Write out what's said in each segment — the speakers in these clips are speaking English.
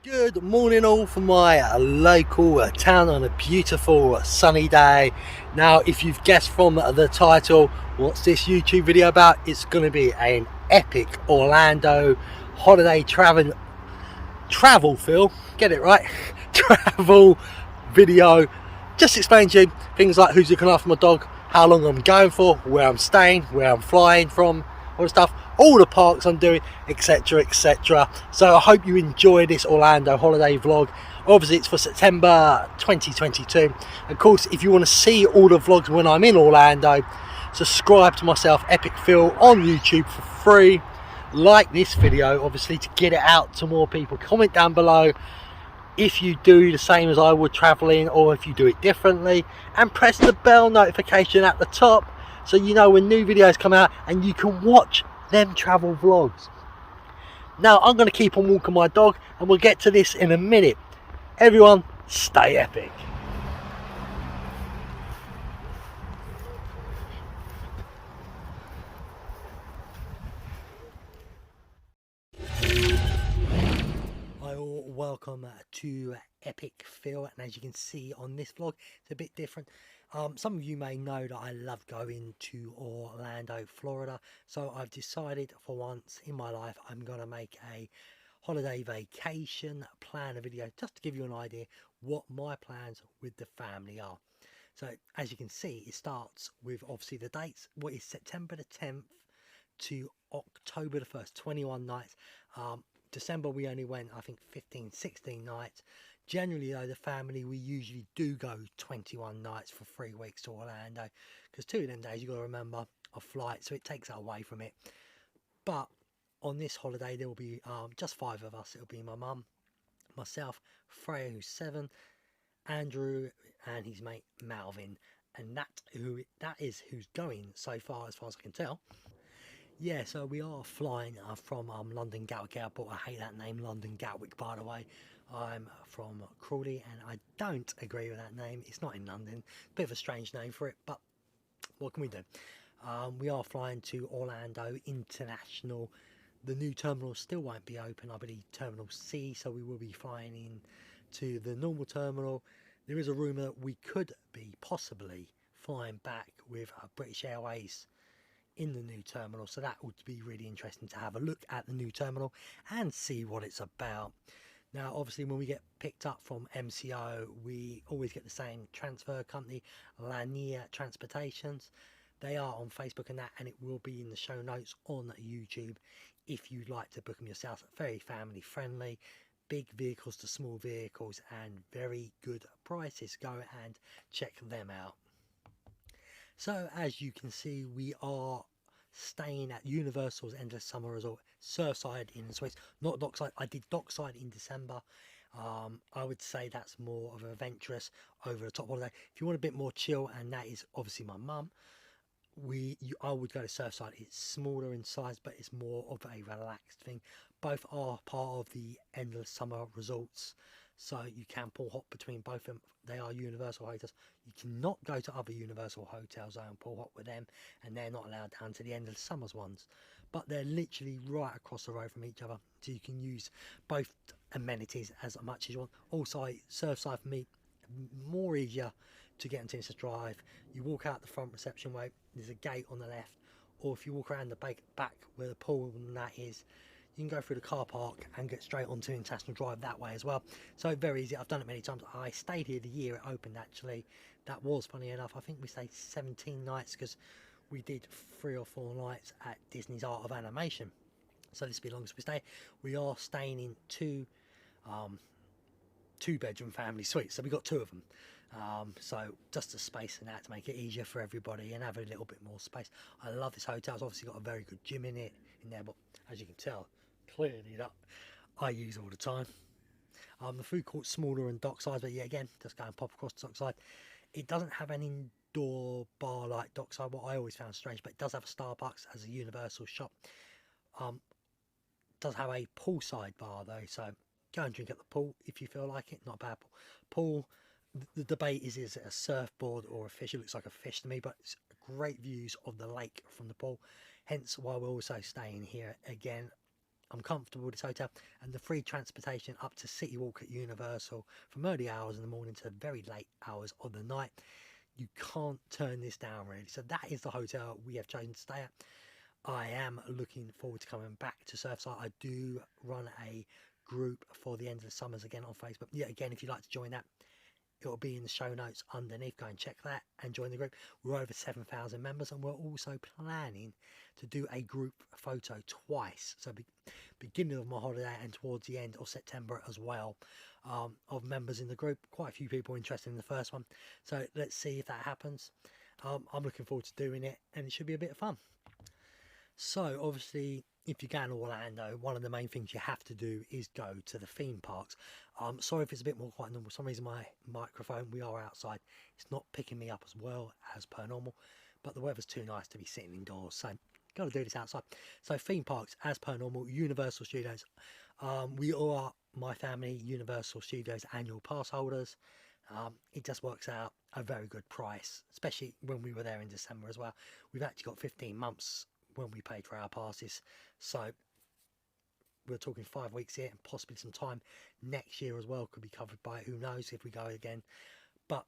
Good morning all from my local town on a beautiful sunny day. Now if you've guessed from the title what's this YouTube video about, it's going to be an epic Orlando holiday travel Phill, get it right, travel video. Just explain to you things like who's looking after my dog, how long I'm going for, where I'm staying, where I'm flying from, all the stuff, all the parks I'm doing, etc, etc. So I hope you enjoy this Orlando holiday vlog. Obviously it's for September 2022. Of course, if you want to see all the vlogs when I'm in Orlando, subscribe to myself, Epic Phill, on YouTube for free. Like this video obviously to get it out to more people. Comment down below if you do the same as I would traveling, or if you do it differently, and press the bell notification at the top so you know when new videos come out and you can watch them travel vlogs. Now I'm going to keep on walking my dog and we'll get to this in a minute. Everyone stay epic. Welcome to Epic Phill, and as you can see on this vlog it's a bit different. Some of you may know that I love going to Orlando, Florida, so I've decided for once in my life I'm going to make a holiday vacation plan a video just to give you an idea what my plans with the family are. So as you can see, it starts with obviously the dates, what is September the 10th to October the 1st, 21 nights. December we only went I think 15-16 nights. Generally though, the family, we usually do go 21 nights for 3 weeks to Orlando, because 2 of them days you got to remember a flight, so it takes that away from it. But on this holiday there will be just 5 of us. It'll be my mum, myself, Freya who's 7, Andrew and his mate Malvin, and that is who's going so far as I can tell. Yeah, so we are flying from London Gatwick Airport. I hate that name, London Gatwick, by the way. I'm from Crawley and I don't agree with that name. It's not in London. Bit of a strange name for it, but what can we do? We are flying to Orlando International. The new terminal still won't be open, I believe Terminal C, so we will be flying in to the normal terminal. There is a rumour that we could be possibly flying back with British Airways in the new terminal, so that would be really interesting to have a look at the new terminal and see what it's about. Now obviously when we get picked up from MCO, we always get the same transfer company, Lanier Transportation. They are on Facebook and that, and it will be in the show notes on YouTube if you'd like to book them yourself. Very family friendly, big vehicles to small vehicles, and very good prices. Go and check them out. So as you can see, we are staying at Universal's Endless Summer Resort, Surfside in Swiss, not Dockside. I did Dockside in December. I would say that's more of an adventurous, over the top holiday. If you want a bit more chill, and that is obviously my mum, I would go to Surfside. It's smaller in size, but it's more of a relaxed thing. Both are part of the Endless Summer Resorts, so you can pull hop between both of them. They are Universal hotels. You cannot go to other Universal hotels though and pull hop with them, and they're not allowed down to the Endless Summers ones. But they're literally right across the road from each other, so you can use both amenities as much as you want. Also, Surfside for me, more easier to get into. It's a drive. You walk out the front reception way, there's a gate on the left, or if you walk around the back where the pool and that is, you can go through the car park and get straight onto International Drive that way as well. So very easy. I've done it many times. I stayed here the year it opened actually. That was funny enough. I think we stayed 17 nights because we did 3 or 4 nights at Disney's Art of Animation. So this will be the longest we stay. We are staying in 2 bedroom family suites, so we got 2 of them. So just a space and that to make it easier for everybody and have a little bit more space. I love this hotel. It's obviously got a very good gym in there, but as you can tell, clearly that I use all the time. The food court's smaller and dockside, but yeah, again, just go and pop across the dockside. It doesn't have an indoor bar like dockside, what I always found strange, but it does have a Starbucks as a Universal shop. Does have a poolside bar though, so go and drink at the pool if you feel like it. Not a bad pool. The debate is it a surfboard or a fish? It looks like a fish to me, but it's great views of the lake from the pool, hence why we're also staying here again I'm comfortable with this hotel, and the free transportation up to City Walk at Universal from early hours in the morning to very late hours of the night. You can't turn this down, really. So that is the hotel we have chosen to stay at. I am looking forward to coming back to Surfside. I do run a group for the end of the summers again on Facebook. Yeah, again, if you'd like to join that, it'll be in the show notes underneath. Go and check that and join the group. We're over 7,000 members, and we're also planning to do a group photo twice. So beginning of my holiday and towards the end of September as well, of members in the group. Quite a few people interested in the first one. So let's see if that happens. I'm looking forward to doing it, and it should be a bit of fun. So obviously, if you're going to Orlando, one of the main things you have to do is go to the theme parks. Sorry if it's a bit more quiet than normal. For some reason my microphone, we are outside, it's not picking me up as well as per normal, but the weather's too nice to be sitting indoors, so got to do this outside. So theme parks, as per normal, Universal Studios. We are, my family, Universal Studios annual pass holders. It just works out a very good price, especially when we were there in December as well. We've actually got 15 months when we paid for our passes, so we're talking 5 weeks here, and possibly some time next year as well could be covered by it. Who knows if we go again, but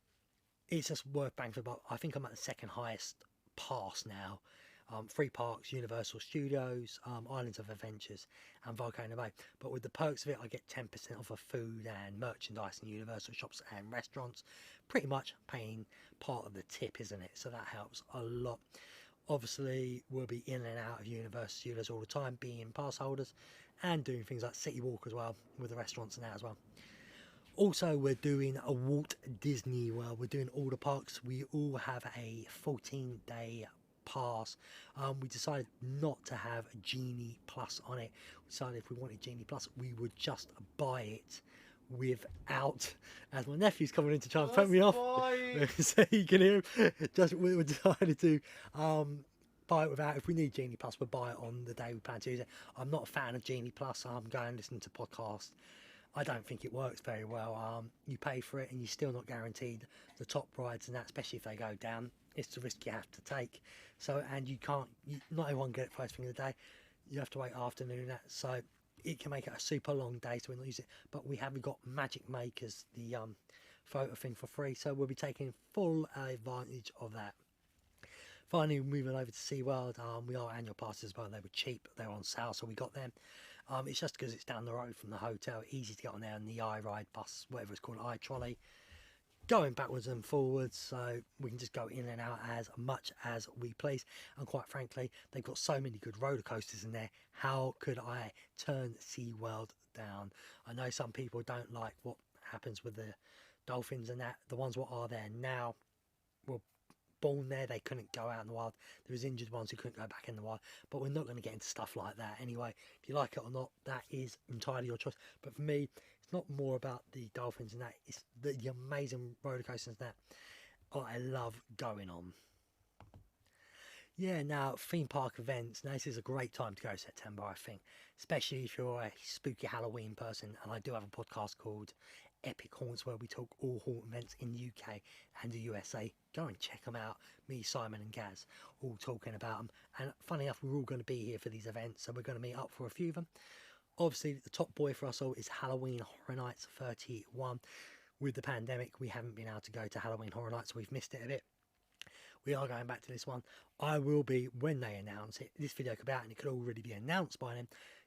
it's just worth bang for the buck. I think I'm at the second highest pass now. Free parks, Universal Studios, Islands of Adventures and Volcano Bay. But with the perks of it, I get 10% off of food and merchandise in Universal shops and restaurants. Pretty much paying part of the tip, isn't it? So that helps a lot. Obviously, we'll be in and out of Universal Studios all the time, being pass holders and doing things like City Walk as well, with the restaurants and that as well. Also, we're doing a Walt Disney World. We're doing all the parks. We all have a 14-day pass. We decided not to have a Genie Plus on it. We decided if we wanted Genie Plus, we would just buy it without, as my nephew's coming in to try and put me off, so you can hear him. Just we decided to buy it without. If we need Genie Plus, we'll buy it on the day we plan to use it. I'm not a fan of Genie Plus. I'm going to listen to podcasts. I don't think it works very well. You pay for it and you're still not guaranteed the top rides and that, especially if they go down. It's the risk you have to take. So, and you can't, not everyone get it first thing of the day. You have to wait afternoon. That, so it can make it a super long day, so we're not using it. But we haven't got Magic Makers, the photo thing, for free, so we'll be taking full advantage of that. Finally, moving over to Seaworld. We are annual passes as well. They were cheap, they were on sale, so we got them. It's just because it's down the road from the hotel, easy to get on there, and the iRide bus, whatever it's called, iTrolley, going backwards and forwards, so we can just go in and out as much as we please. And quite frankly, they've got so many good roller coasters in there. How could I turn Seaworld down? I know some people don't like what happens with the dolphins and that. The ones what are there now were born there, they couldn't go out in the wild. There was injured ones who couldn't go back in the wild, but we're not going to get into stuff like that anyway. If you like it or not, that is entirely your choice. But for me, it's not more about the dolphins and that, it's the amazing roller coasters that I love going on. Yeah, now theme park events. Now this is a great time to go September, I think, especially if you're a spooky Halloween person. And I do have a podcast called Epic Haunts where we talk all haunt events in the UK and the USA. Go and check them out. Me, Simon and Gaz all talking about them. And funny enough, we're all going to be here for these events, so we're going to meet up for a few of them. Obviously, the top boy for us all is Halloween Horror Nights 31. With the pandemic, we haven't been able to go to Halloween Horror Nights, so we've missed it a bit. We are going back to this one. I will be, when they announce it, this video could be out and it could already be announced by then,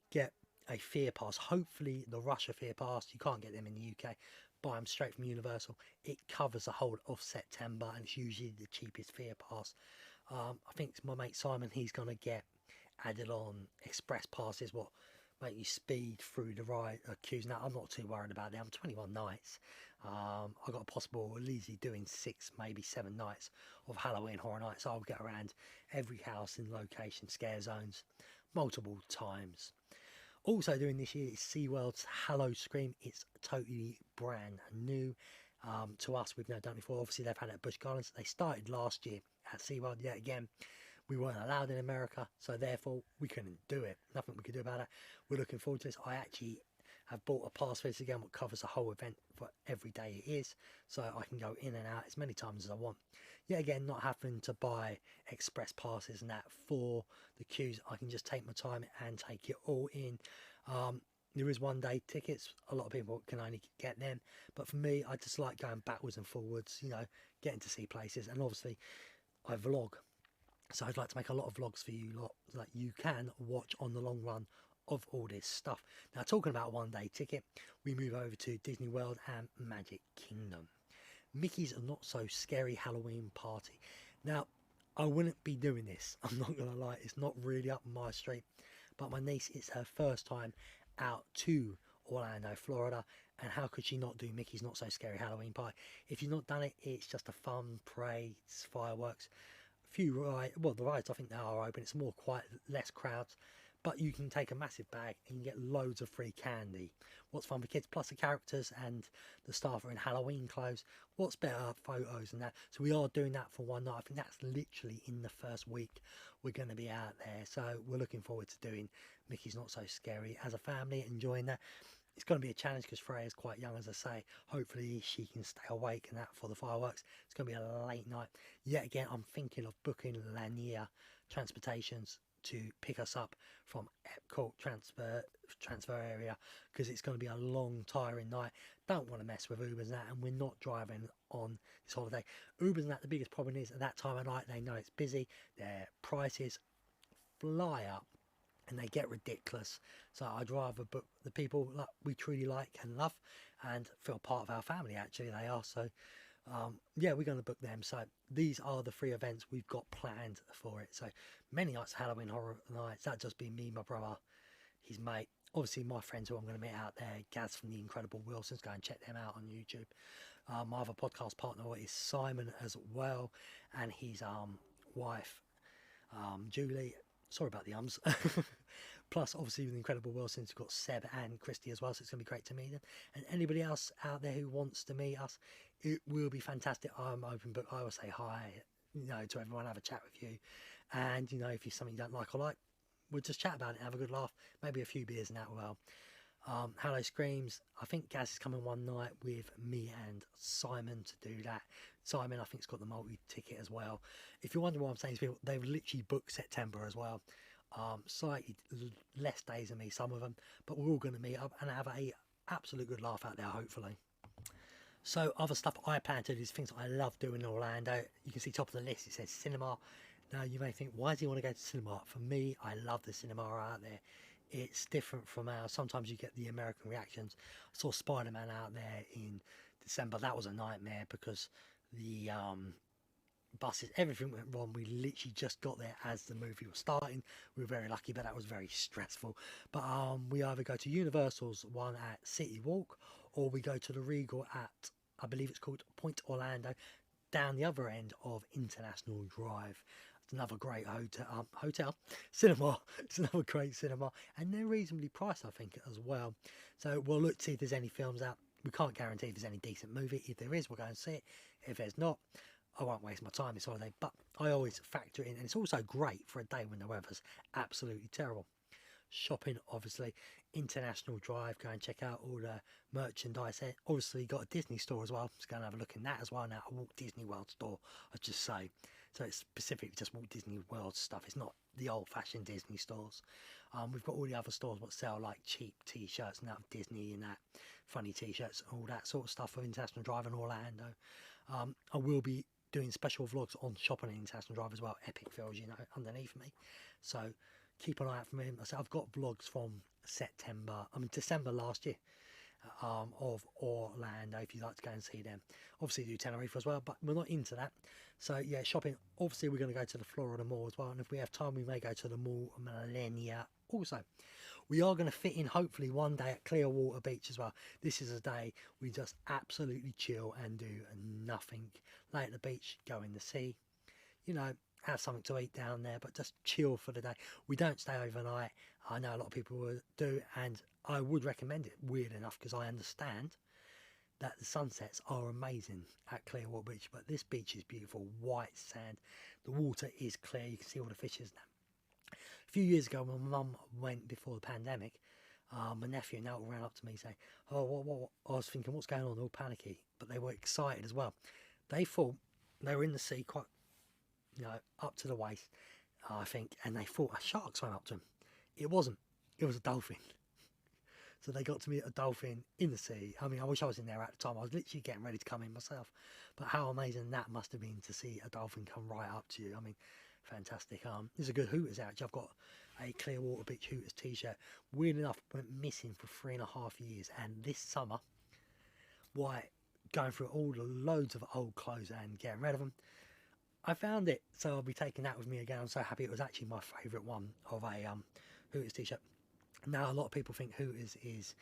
get a Fear Pass. Hopefully the Russia Fear Pass, you can't get them in the UK, buy them straight from Universal. It covers the whole of September and it's usually the cheapest Fear Pass. I think it's my mate Simon, he's going to get added on express passes, what make you speed through the ride queues. Now I'm not too worried about them. 21 nights. I've got a possible easily doing 6, maybe 7 nights of Halloween Horror Nights. So I'll get around every house in location scare zones multiple times. Also doing this year is SeaWorld's Hallow Scream. It's totally brand new to us. We've never done it before. Obviously they've had it at Busch Gardens. They started last year at SeaWorld yet again. We weren't allowed in America, so therefore we couldn't do it. Nothing we could do about it. We're looking forward to this. I actually I've bought a pass for this again, which covers the whole event for every day it is, so I can go in and out as many times as I want. Yet again, not having to buy express passes and that for the queues, I can just take my time and take it all in. There is 1 day tickets. A lot of people can only get them, but for me, I just like going backwards and forwards, you know, getting to see places. And obviously I vlog, so I'd like to make a lot of vlogs for you lot that you can watch on the long run of all this stuff. Now, talking about 1 day ticket, we move over to Disney World and Magic Kingdom. Mickey's Not So Scary Halloween Party. Now, I wouldn't be doing this, I'm not gonna lie, it's not really up my street, but my niece, it's her first time out to Orlando, Florida, and how could she not do Mickey's Not So Scary Halloween Party? If you've not done it, it's just a fun parades, fireworks, a few rides. Well, the rides I think they are open, it's more quiet, less crowds, but you can take a massive bag and you get loads of free candy. What's fun for kids, plus the characters and the staff are in Halloween clothes. What's better, photos and that. So we are doing that for 1 night. I think that's literally in the first week we're going to be out there, so we're looking forward to doing Mickey's Not So Scary as a family, enjoying that. It's going to be a challenge because Freya's quite young, as I say. Hopefully she can stay awake and that for the fireworks. It's going to be a late night. Yet again, I'm thinking of booking Lanier Transportations to pick us up from Epcot transfer area, because it's going to be a long tiring night. Don't want to mess with Ubers and that, and we're not driving on this holiday. Ubers and that, the biggest problem is at that time of night they know it's busy, their prices fly up and they get ridiculous. So I'd rather book the people that we truly like and love and feel part of our family. Actually they are, so yeah, we're going to book them. So these are the 3 events we've got planned for it. So many nights of Halloween Horror Nights, that just be me, my brother, his mate, obviously my friends who I'm going to meet out there, Gaz from the Incredible Wilsons, go and check them out on YouTube. My other podcast partner is Simon as well, and his wife Julie, sorry about the ums. Plus obviously with the Incredible Wilsons we've got Seb and Christy as well, so it's going to be great to meet them. And anybody else out there who wants to meet us, it will be fantastic. I'm open book. I will say hi, you know, to everyone, have a chat with you, and you know, if you're something you don't like or like, we'll just chat about it, have a good laugh, maybe a few beers and that. Well, Hello Screams, I think Gaz is coming 1 night with me and Simon to do that. Simon I think's got the multi-ticket as well. If you wonder what I'm saying to people, they've literally booked September as well. Slightly less days than me, some of them, but we're all going to meet up and have a absolute good laugh out there, hopefully. So other stuff I plan to do is things I love doing in Orlando. You can see top of the list, it says cinema. Now you may think, why do you want to go to cinema? For me, I love the cinema out there. It's different from ours. Sometimes you get the American reactions. I saw Spider-Man out there in December. That was a nightmare because the buses, everything went wrong. We literally just got there as the movie was starting. We were very lucky, but that was very stressful. But we either go to Universal's one at City Walk, or we go to the Regal at, I believe it's called Point Orlando, down the other end of International Drive. It's another great cinema. It's another great cinema, and they're reasonably priced, I think, as well. So we'll look to see if there's any films out. We can't guarantee if there's any decent movie. If there is, we'll go and see it. If there's not, I won't waste my time this holiday, but I always factor it in, and it's also great for a day when the weather's absolutely terrible. Shopping, obviously, International Drive, go and check out all the merchandise there. Obviously got a Disney store as well, just go and have a look in that as well. Now, a Walt Disney World store, I'd just say, so it's specifically just Walt Disney World stuff, it's not the old-fashioned Disney stores. We've got all the other stores what sell like cheap t-shirts and that of Disney and that, funny t-shirts, all that sort of stuff for International Drive in Orlando. I will be doing special vlogs on shopping at International Drive as well. Epic Phil, you know, underneath me, so keep an eye out for me. So I've got vlogs from December last year of Orlando, if you'd like to go and see them. Obviously do Tenerife as well, but we're not into that. So yeah, shopping, obviously we're going to go to the Florida Mall as well, and if we have time we may go to the Mall Millennia also. We are going to fit in hopefully 1 day at Clearwater Beach as well. This is a day we just absolutely chill and do nothing. Lay at the beach, go in the sea, you know, have something to eat down there, but just chill for the day. We don't stay overnight. I know a lot of people would do, and I would recommend it, weird enough, because I understand that the sunsets are amazing at Clearwater Beach, but this beach is beautiful, white sand, the water is clear, you can see all the fishes now. A few years ago, my mum went before the pandemic, My nephew and they all ran up to me saying, "Oh, what?" I was thinking, "What's going on?" They're all panicky, but they were excited as well. They thought they were in the sea, quite, up to the waist, I think, and they thought a shark swam up to them. It wasn't. It was a dolphin. So they got to meet a dolphin in the sea. I mean, I wish I was in there at the time. I was literally getting ready to come in myself. But how amazing that must have been to see a dolphin come right up to you. I mean, fantastic. There's a good Hooters out. I've got a Clearwater Beach Hooters t-shirt. Weird enough, went missing for 3.5 years. And this summer, why, going through all the loads of old clothes and getting rid of them, I found it. So I'll be taking that with me again. I'm so happy. It was actually my favourite one of a Hooters t-shirt. Now, a lot of people think Hooters is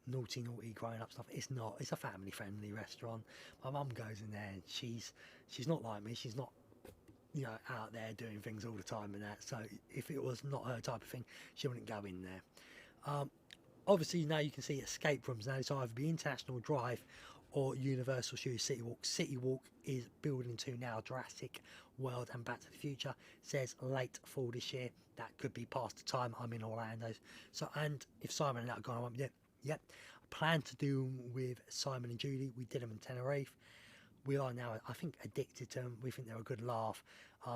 naughty grown up stuff. It's not. It's a family friendly restaurant. My mum goes in there and she's not like me. She's not, out there doing things all the time and that. So if it was not her type of thing, she wouldn't go in there. Obviously now you can see escape rooms now. It's either the International Drive or Universal Studios City Walk. City Walk is building to now Jurassic World and Back to the Future. It says late fall this year. That could be past the time I'm in Orlando. So, and if Simon and that are gone, I won't. Yep. I plan to do with Simon and Julie. We did them in Tenerife. We are now, I think, addicted to them. We think they're a good laugh.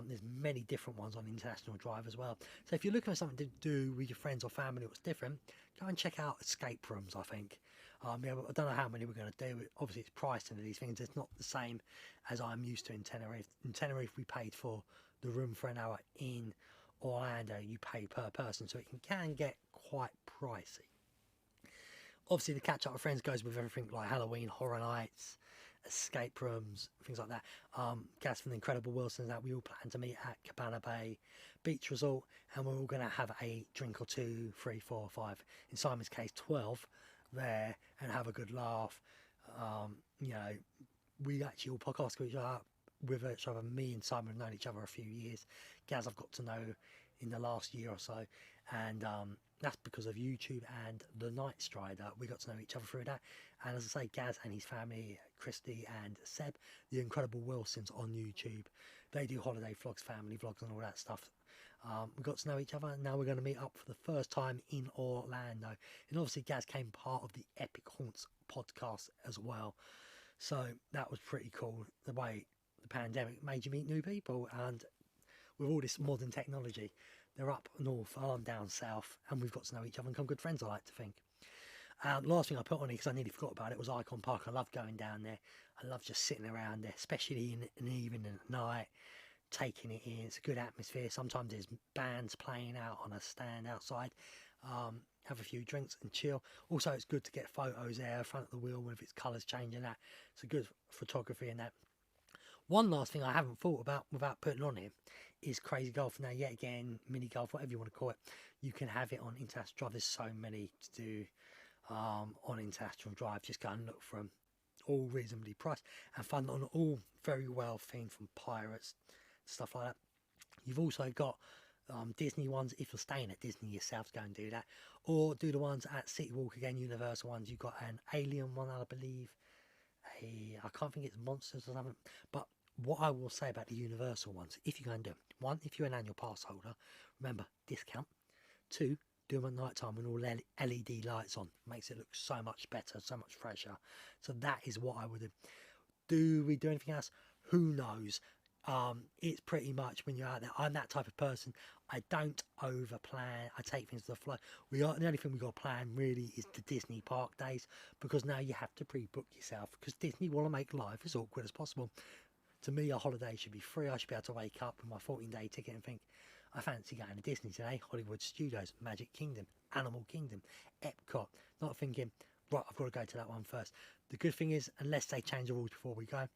There's many different ones on International Drive as well. So if you're looking for something to do with your friends or family what's different, go and check out escape rooms, I think. I don't know how many we're going to do. Obviously, it's priced into these things. It's not the same as I'm used to in Tenerife. In Tenerife, we paid for the room for an hour. In Orlando, you pay per person, so it can get quite pricey. Obviously, the catch up with friends goes with everything like Halloween, Horror Nights, escape rooms, things like that. Gaz from the Incredible Wilsons, that we all plan to meet at Cabana Bay Beach Resort, and we're all going to have a drink or 2, 3, 4, 5, in Simon's case 12 there, and have a good laugh. We actually all podcast with each other. Me and Simon have known each other a few years. Gaz I've got to know in the last year or so, and that's because of YouTube and the Night Strider. We got to know each other through that. And as I say, Gaz and his family, Christy and Seb, the Incredible Wilsons on YouTube, they do holiday vlogs, family vlogs and all that stuff. We got to know each other, and now we're going to meet up for the first time in Orlando. And obviously Gaz came part of the Epic Haunts podcast as well. So that was pretty cool, the way the pandemic made you meet new people. And with all this modern technology, they're up north, I'm down south, and we've got to know each other and become good friends, I like to think. Last thing I put on here, because I nearly forgot about it, was Icon Park. I love going down there. I love just sitting around there, especially in the evening and at night, taking it in. It's a good atmosphere. Sometimes there's bands playing out on a stand outside. Have a few drinks and chill. Also, it's good to get photos there, front of the wheel, with its colours changing that. It's a good photography in that. One last thing I haven't thought about without putting on here is Crazy Golf. Now, yet again, mini golf, whatever you want to call it, you can have it on International Drive. There's so many to do on International Drive. Just go and look for them. All reasonably priced and fun, on all very well themed, from pirates, stuff like that. You've also got Disney ones. If you're staying at Disney yourself, go and do that. Or do the ones at City Walk again, Universal ones. You've got an Alien one, I believe. I can't think it's Monsters or something. But what I will say about the Universal ones, if you go and do them, 1, if you're an annual pass holder, remember, discount. 2, do them at night time with all LED lights on. Makes it look so much better, so much fresher. So that is what I would do. Do we do anything else? Who knows? It's pretty much when you're out there. I'm that type of person. I don't over plan. I take things to the flow. The only thing we got to plan really is the Disney park days, because now you have to pre-book yourself, because Disney want to make life as awkward as possible. To me, a holiday should be free. I should be able to wake up with my 14-day ticket and think, I fancy going to Disney today. Hollywood Studios, Magic Kingdom, Animal Kingdom, Epcot. Not thinking, right, I've got to go to that one first. The good thing is, unless they change the rules before we go,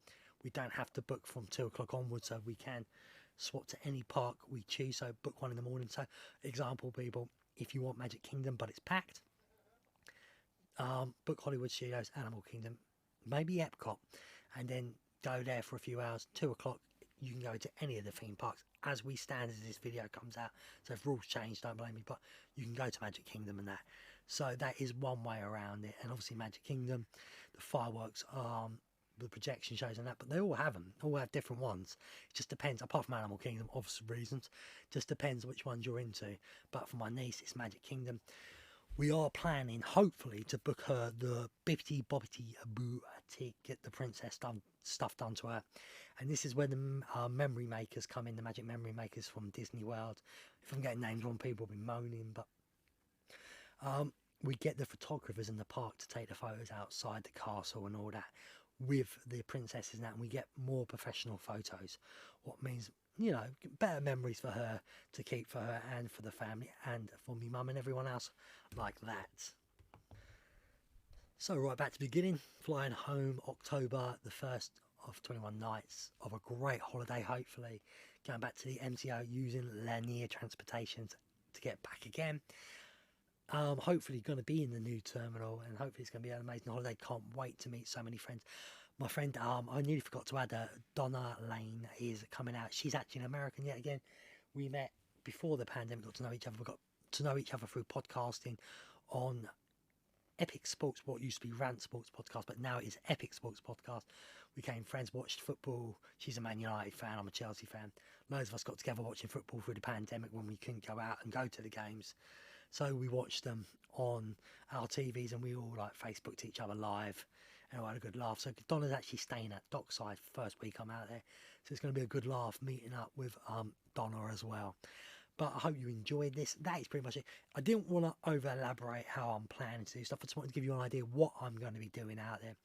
we don't have to book from 2 o'clock onwards, so we can swap to any park we choose. So book one in the morning. So example, people, if you want Magic Kingdom but it's packed, book Hollywood Studios, Animal Kingdom, maybe Epcot, and then go there for a few hours. 2 o'clock, you can go to any of the theme parks as we stand, as this video comes out. So if rules change, don't blame me, but you can go to Magic Kingdom and that. So that is one way around it. And obviously Magic Kingdom, the fireworks, the projection shows and that, but they all have them, all have different ones. It just depends, apart from Animal Kingdom, obvious reasons, just depends which ones you're into. But for my niece, it's Magic Kingdom. We are planning, hopefully, to book her the Bibbidi Bobbidi Boo to get the princess stuff done to her. And this is where the memory makers come in, the magic memory makers from Disney World. If I'm getting names wrong, people will be moaning, but we get the photographers in the park to take the photos outside the castle and all that with the princesses and that, and we get more professional photos, what means, you know, better memories for her to keep for her and for the family and for me mum and everyone else like that. So right back to the beginning, flying home October the 1st of 21 nights of a great holiday, hopefully going back to the MCO using Lanier Transportation to get back again. Hopefully going to be in the new terminal, and hopefully it's going to be an amazing holiday. Can't wait to meet so many friends. My friend, I nearly forgot to add, Donna Lane is coming out. She's actually an American yet again. We met before the pandemic, got to know each other. We got to know each other through podcasting on Epic Sports, what used to be Rant Sports Podcast, but now it is Epic Sports Podcast. We became friends, watched football. She's a Man United fan, I'm a Chelsea fan. Loads of us got together watching football through the pandemic when we couldn't go out and go to the games. So we watched them on our TVs and we all like Facebooked each other live and we had a good laugh. So Donna's actually staying at Dockside first week I'm out there. So it's going to be a good laugh meeting up with Donna as well. But I hope you enjoyed this. That is pretty much it. I didn't want to over elaborate how I'm planning to do stuff. I just wanted to give you an idea of what I'm going to be doing out there.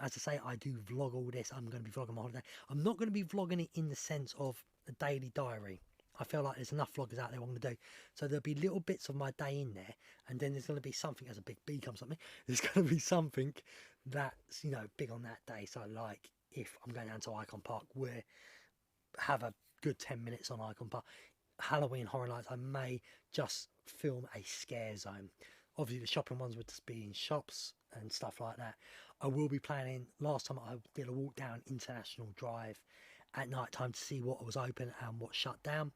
As I say, I do vlog all this. I'm going to be vlogging my holiday. I'm not going to be vlogging it in the sense of a daily diary. I feel like there's enough vloggers out there what I'm going to do. So there'll be little bits of my day in there. And then there's going to be something, as a big B comes at me, there's going to be something that's, you know, big on that day. So like if I'm going down to Icon Park, where have a good 10 minutes on Icon Park. Halloween Horror Nights, I may just film a scare zone. Obviously the shopping ones would just be in shops and stuff like that. I will be planning, last time I did a walk down International Drive at night time to see what was open and what shut down.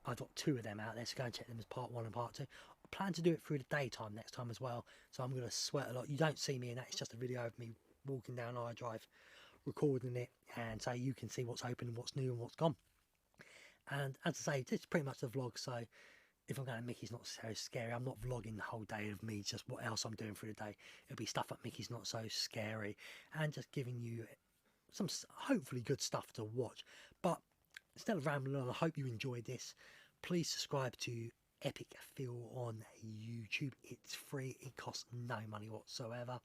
I've got 2 of them out there, so go and check them as part 1 and part 2. I plan to do it through the daytime next time as well, so I'm going to sweat a lot. You don't see me in that, it's just a video of me walking down I Drive, recording it, and so you can see what's open and what's new and what's gone. And as I say, this is pretty much the vlog, so if I'm going to Mickey's Not So Scary, I'm not vlogging the whole day of me, just what else I'm doing through the day. It'll be stuff at Mickey's Not So Scary, and just giving you some hopefully good stuff to watch. But instead of rambling on, I hope you enjoyed this. Please subscribe to Epic Phill on YouTube. It's free, it costs no money whatsoever.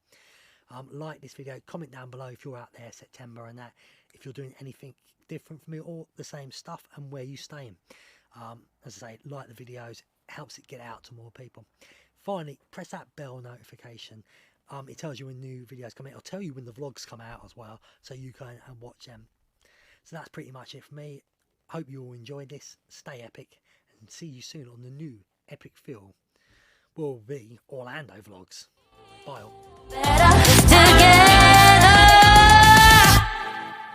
Like this video, comment down below if you're out there September and that, if you're doing anything different from me or the same stuff and where you staying. As I say, like the videos, helps it get out to more people. Finally, press that bell notification. It tells you when new videos come out. It'll tell you when the vlogs come out as well, so you can watch them. So that's pretty much it for me. Hope you all enjoyed this. Stay epic, and see you soon on the new Epic Phill. Will be Orlando vlogs. Bye all.